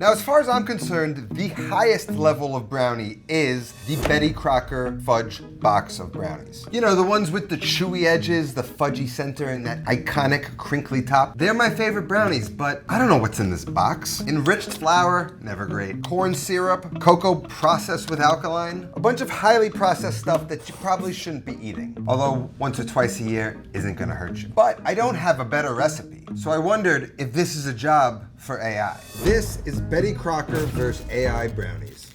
Now, as far as I'm concerned, the highest level of brownie is the Betty Crocker Fudge box of brownies. You know, the ones with the chewy edges, the fudgy center, and that iconic crinkly top. They're my favorite brownies, but I don't know what's in this box. Enriched flour, never great. Corn syrup, cocoa processed with alkaline. A bunch of highly processed stuff that you probably shouldn't be eating. Although once or twice a year isn't gonna hurt you. But I don't have a better recipe. So I wondered if this is a job for AI. This is Betty Crocker versus AI brownies.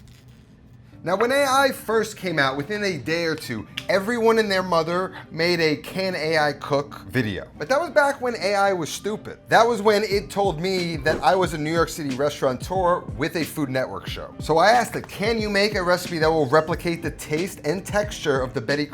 Now, when AI first came out, within a day or two, everyone and their mother made a "Can AI Cook" video. But that was back when AI was stupid. That was when it told me that I was a New York City restaurateur with a Food Network show. So I asked it, can you make a recipe that will replicate the taste and texture of the Betty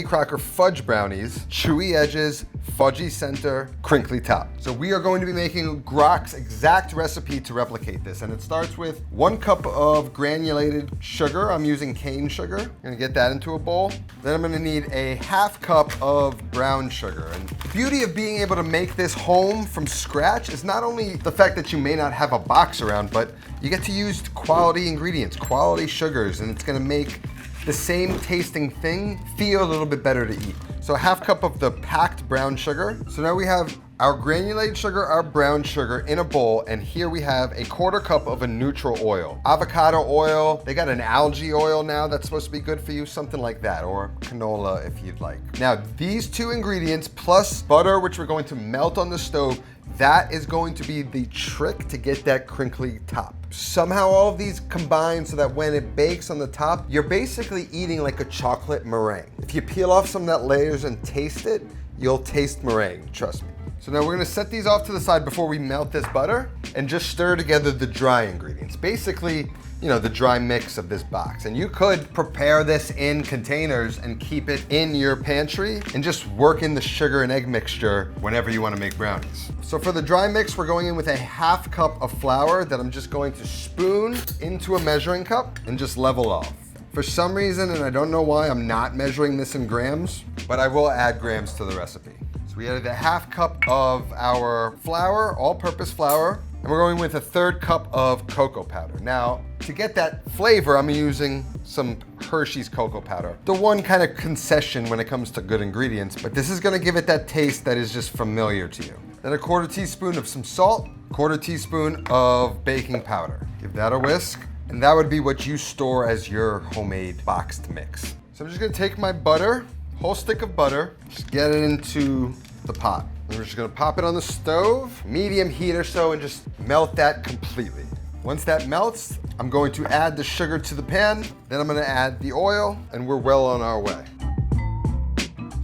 Crocker Fudge Brownies, chewy edges, fudgy center, crinkly top. So we are going to be making Grok's exact recipe to replicate this. And it starts with 1 cup of granulated sugar. I'm using cane sugar. I'm gonna get that into a bowl. Then I'm gonna need a 1/2 cup of brown sugar. And the beauty of being able to make this home from scratch is not only the fact that you may not have a box around, but you get to use quality ingredients, quality sugars, and it's gonna make the same tasting thing feel a little bit better to eat. So a 1/2 cup of the packed brown sugar. So now we have our granulated sugar, our brown sugar in a bowl, and here we have a 1/4 cup of a neutral oil. Avocado oil, they got an algae oil now that's supposed to be good for you, something like that, or canola if you'd like. Now these 2 ingredients plus butter, which we're going to melt on the stove, that is going to be the trick to get that crinkly top. Somehow all of these combine so that when it bakes on the top, you're basically eating like a chocolate meringue. If you peel off some of that layers and taste it, you'll taste meringue, trust me. So now we're gonna set these off to the side before we melt this butter and just stir together the dry ingredients. Basically, you know, the dry mix of this box. And you could prepare this in containers and keep it in your pantry and just work in the sugar and egg mixture whenever you wanna make brownies. So for the dry mix, we're going in with a 1/2 cup of flour that I'm just going to spoon into a measuring cup and just level off. For some reason, and I don't know why, I'm not measuring this in grams, but I will add grams to the recipe. So we added a 1/2 cup of our flour, all-purpose flour, and we're going with a 1/3 cup of cocoa powder. Now, to get that flavor, I'm using some Hershey's cocoa powder. The one kind of concession when it comes to good ingredients, but this is gonna give it that taste that is just familiar to you. Then a 1/4 teaspoon of some salt, 1/4 teaspoon of baking powder. Give that a whisk, and that would be what you store as your homemade boxed mix. So I'm just gonna take my butter, whole stick of butter, just get it into the pot. And we're just gonna pop it on the stove, medium heat or so, and just melt that completely. Once that melts, I'm going to add the sugar to the pan, then I'm gonna add the oil, and we're well on our way.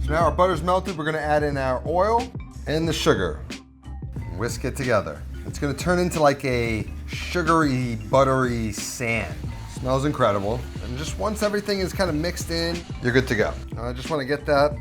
So now our butter's melted, we're gonna add in our oil and the sugar. Whisk it together. It's gonna turn into like a sugary, buttery sand. Smells incredible. And just once everything is kind of mixed in, you're good to go. Now I just wanna get that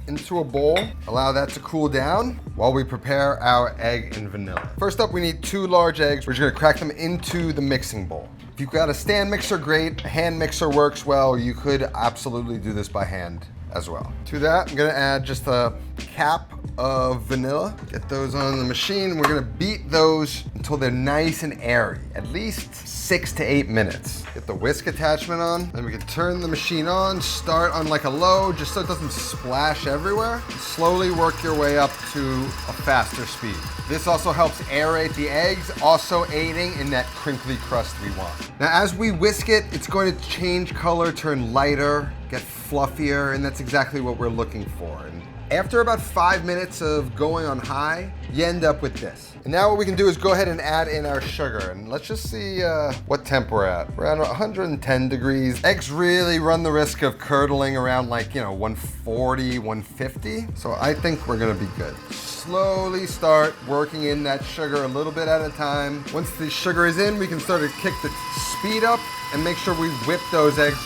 into a bowl, allow that to cool down while we prepare our egg and vanilla. First up, we need 2 large eggs. We're just gonna crack them into the mixing bowl. If you've got a stand mixer, great. A hand mixer works well. You could absolutely do this by hand as well. To that, I'm gonna add just a cap of vanilla. Get those on the machine. We're gonna beat those until they're nice and airy, at least 6 to 8 minutes. Get the whisk attachment on, then we can turn the machine on, start on like a low, just so it doesn't splash everywhere. Slowly work your way up to a faster speed. This also helps aerate the eggs, also aiding in that crinkly crust we want. Now, as we whisk it, it's going to change color, turn lighter, get fluffier, and that's exactly what we're looking for. And after about 5 minutes of going on high, you end up with this. And now what we can do is go ahead and add in our sugar. And let's just see what temp we're at. We're at 110 degrees. Eggs really run the risk of curdling around like, 140, 150. So I think we're gonna be good. Slowly start working in that sugar a little bit at a time. Once the sugar is in, we can start to kick the speed up and make sure we whip those eggs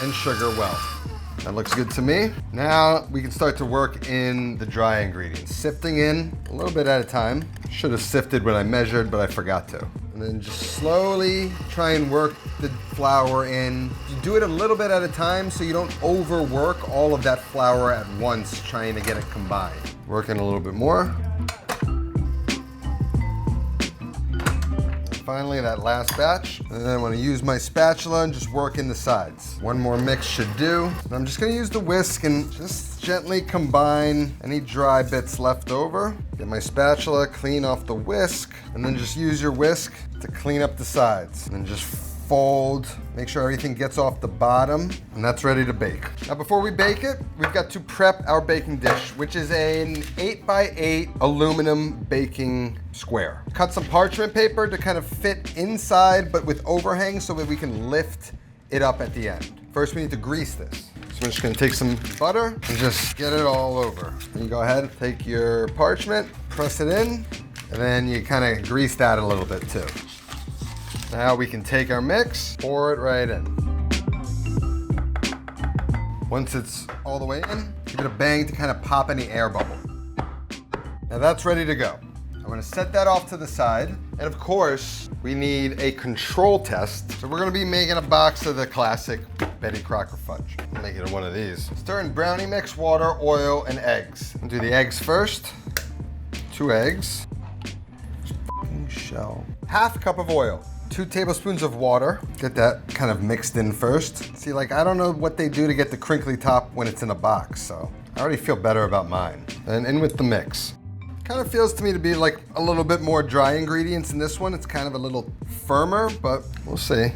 and sugar well. That looks good to me. Now we can start to work in the dry ingredients. Sifting in a little bit at a time. Should have sifted when I measured, but I forgot to. And then just slowly try and work the flour in. You do it a little bit at a time so you don't overwork all of that flour at once trying to get it combined. Working a little bit more. finally that last batch. And then I'm gonna use my spatula and just work in the sides. One more mix should do. And I'm just gonna use the whisk and just gently combine any dry bits left over. Get my spatula, clean off the whisk, and then just use your whisk to clean up the sides. And then just fold, make sure everything gets off the bottom, and that's ready to bake. Now before we bake it, we've got to prep our baking dish, which is an 8x8 aluminum baking square. Cut some parchment paper to kind of fit inside, but with overhang so that we can lift it up at the end. First, we need to grease this. So I'm just gonna take some butter and just get it all over. And you go ahead, take your parchment, press it in, and then you kind of grease that a little bit too. Now we can take our mix, pour it right in. Once it's all the way in, give it a bang to kind of pop any air bubble. Now that's ready to go. I'm gonna set that off to the side. And of course, we need a control test. So we're gonna be making a box of the classic Betty Crocker Fudge. I'm making one of these. Stir in brownie mix, water, oil, and eggs. I'll do the eggs first. 2 eggs. Fucking shell. Half a cup of oil. 2 tablespoons of water. Get that kind of mixed in first. See, like, I don't know what they do to get the crinkly top when it's in a box, so I already feel better about mine. And in with the mix. Kind of feels to me to be like a little bit more dry ingredients in this one. It's kind of a little firmer, but we'll see.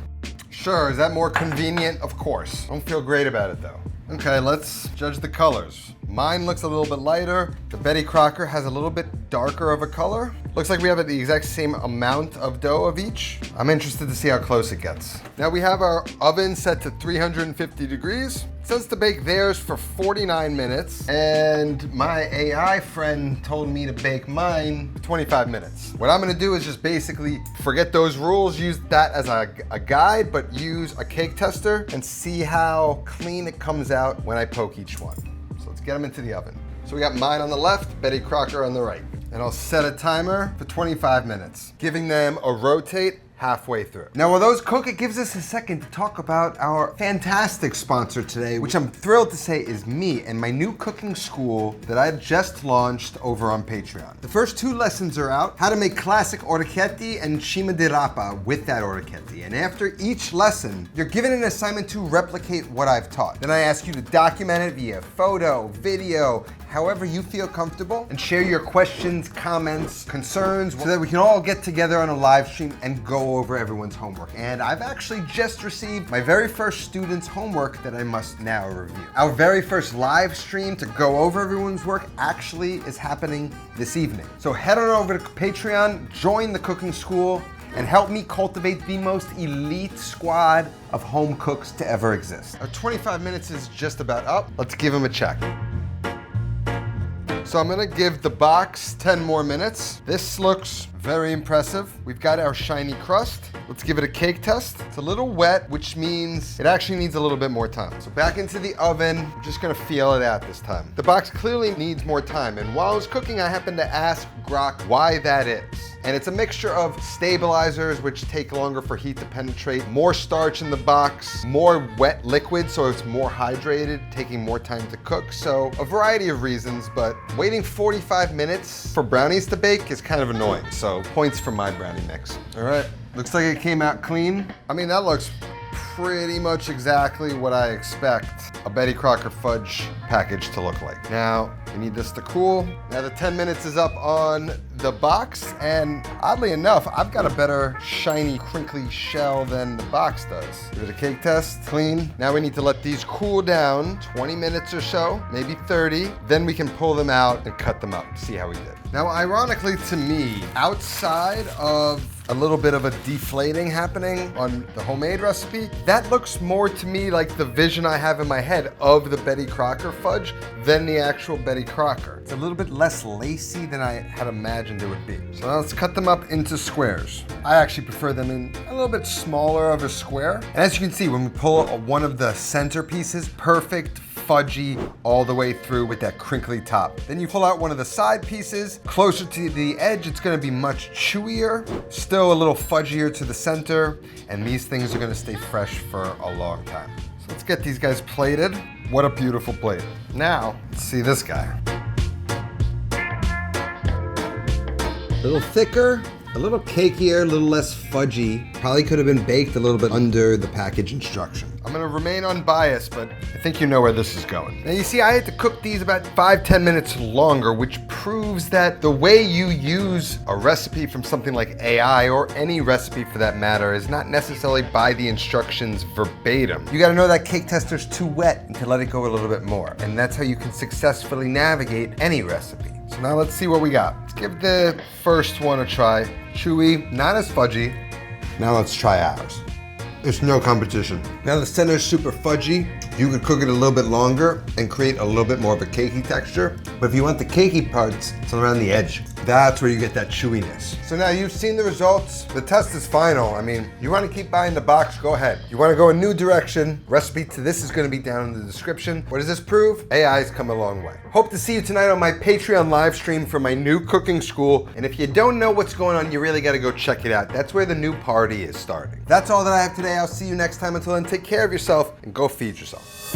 Sure, is that more convenient? Of course. I don't feel great about it though. Okay, let's judge the colors. Mine looks a little bit lighter. The Betty Crocker has a little bit darker of a color. Looks like we have the exact same amount of dough of each. I'm interested to see how close it gets. Now we have our oven set to 350 degrees. It says to bake theirs for 49 minutes, and my AI friend told me to bake mine for 25 minutes. What I'm gonna do is just basically forget those rules, use that as a guide, but use a cake tester and see how clean it comes out when I poke each one. So let's get them into the oven. So we got mine on the left, Betty Crocker on the right. And I'll set a timer for 25 minutes, giving them a rotate halfway through. Now while those cook, it gives us a second to talk about our fantastic sponsor today, which I'm thrilled to say is me and my new cooking school that I just launched over on Patreon. The first 2 lessons are out, how to make classic orecchiette and cima di rapa with that orecchiette. And after each lesson, you're given an assignment to replicate what I've taught. Then I ask you to document it via photo, video, however you feel comfortable, and share your questions, comments, concerns, so that we can all get together on a live stream and go over everyone's homework. And I've actually just received my very first student's homework that I must now review. Our very first live stream to go over everyone's work actually is happening this evening. So head on over to Patreon, join the cooking school, and help me cultivate the most elite squad of home cooks to ever exist. Our 25 minutes is just about up. Let's give them a check. So I'm gonna give the box 10 more minutes. This looks very impressive. We've got our shiny crust. Let's give it a cake test. It's a little wet, which means it actually needs a little bit more time. So back into the oven. I'm just gonna feel it out this time. The box clearly needs more time. And while I was cooking, I happened to ask Grok why that is. And it's a mixture of stabilizers, which take longer for heat to penetrate, more starch in the box, more wet liquid, so it's more hydrated, taking more time to cook. So a variety of reasons, but waiting 45 minutes for brownies to bake is kind of annoying. So points for my brownie mix. All right, looks like it came out clean. I mean, that looks pretty much exactly what I expect a Betty Crocker Fudge package to look like. Now, we need this to cool. Now the 10 minutes is up on the box, and oddly enough, I've got a better shiny, crinkly shell than the box does. Give it a cake test, clean. Now we need to let these cool down 20 minutes or so, maybe 30. Then we can pull them out and cut them up, see how we did. Now, ironically to me, outside of a little bit of a deflating happening on the homemade recipe, that looks more to me like the vision I have in my head of the Betty Crocker fudge than the actual Betty Crocker. It's a little bit less lacy than I had imagined it would be. So now let's cut them up into squares. I actually prefer them in a little bit smaller of a square. And as you can see, when we pull one of the center pieces, perfect, fudgy all the way through with that crinkly top. Then you pull out one of the side pieces, closer to the edge, it's gonna be much chewier, still a little fudgier to the center, and these things are gonna stay fresh for a long time. So let's get these guys plated. What a beautiful plate. Now, let's see this guy. A little thicker, A little cakier, a little less fudgy. Probably could have been baked a little bit under the package instruction. I'm gonna remain unbiased, but I think you know where this is going. Now you see, I had to cook these about 5-10 minutes longer, which proves that the way you use a recipe from something like AI, or any recipe for that matter, is not necessarily by the instructions verbatim. You gotta know that cake tester's too wet and to let it go a little bit more. And that's how you can successfully navigate any recipe. So now let's see what we got. Let's give the first one a try. Chewy, not as fudgy. Now let's try ours. It's no competition. Now the center is super fudgy. You could cook it a little bit longer and create a little bit more of a cakey texture. But if you want the cakey parts, it's around the edge. That's where you get that chewiness. So now you've seen the results. The test is final. I mean, you want to keep buying the box, go ahead. You want to go a new direction, recipe to this is going to be down in the description. What does this prove? AI's come a long way. Hope to see you tonight on my Patreon live stream for my new cooking school. And if you don't know what's going on, you really got to go check it out. That's where the new party is starting. That's all that I have today. I'll see you next time. Until then, take care of yourself and go feed yourself.